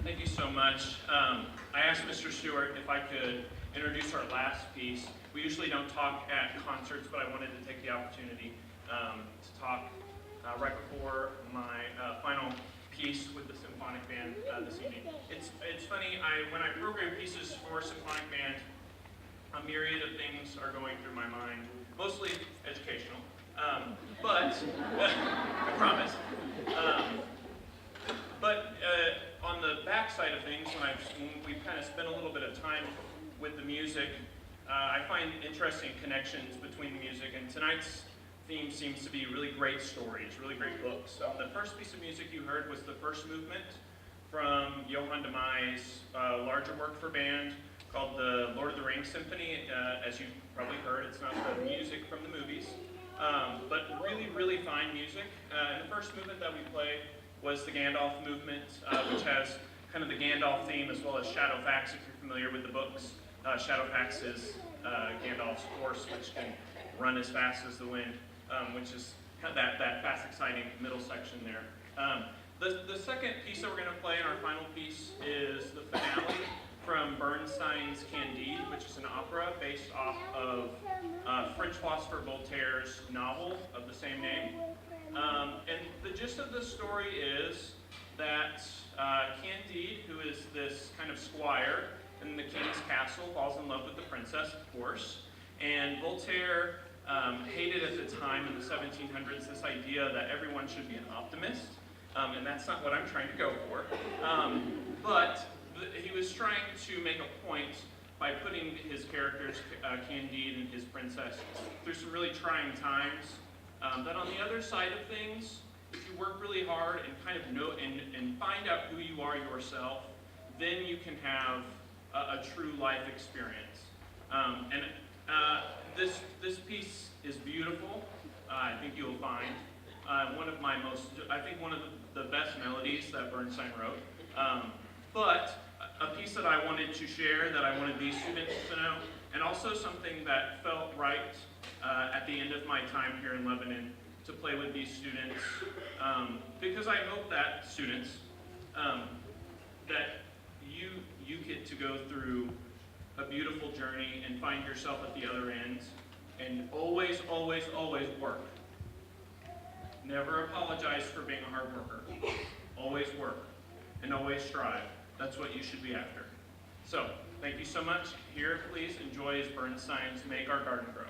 Thank you so much. I asked Mr. Stewart if I could introduce our last piece. We usually don't talk at concerts, but I wanted to take the opportunity to talk right before my final piece with the symphonic band this evening. It's funny, when I program pieces for symphonic band, a myriad of things are going through my mind, mostly educational, but I promise. But on the back side of things, when we've kind of spent a little bit of time with the music, I find interesting connections between the music, and tonight's theme seems to be really great stories, really great books. The first piece of music you heard was the first movement from Johann de Meij's larger work for band called the Lord of the Rings Symphony. As you've probably heard, it's not the music from the movies, but really, really fine music. And the first movement that we played was the Gandalf movement, which has kind of the Gandalf theme as well as Shadowfax, if you're familiar with the books. Shadowfax is Gandalf's horse, which can run as fast as the wind, which is kind of that fast, exciting middle section there. The second piece that we're going to play in our final piece is the finale from Bernstein's Candide, which is an opera based off of French philosopher Voltaire's novel of the same name. And the gist of the story is that Candide, who is this kind of squire in the king's castle, falls in love with the princess, of course. And Voltaire hated at the time in the 1700s this idea that everyone should be an optimist. And that's not what I'm trying to go for. But he was trying to make a point by putting his characters, Candide and his princess, through some really trying times. That on the other side of things, if you work really hard and kind of know and find out who you are yourself, then you can have a true life experience. This piece is beautiful. I think you'll find one of the best melodies that Bernstein wrote. But a piece that I wanted to share, that I wanted these students to know, and also something that felt right at the end of my time here in Lebanon to play with these students, because I hope that students, that you get to go through a beautiful journey and find yourself at the other end, and always, always, always work. Never apologize for being a hard worker. Always work, and always strive. That's what you should be after. So, thank you so much. Here, please enjoy Bernstein's Make Our Garden Grow.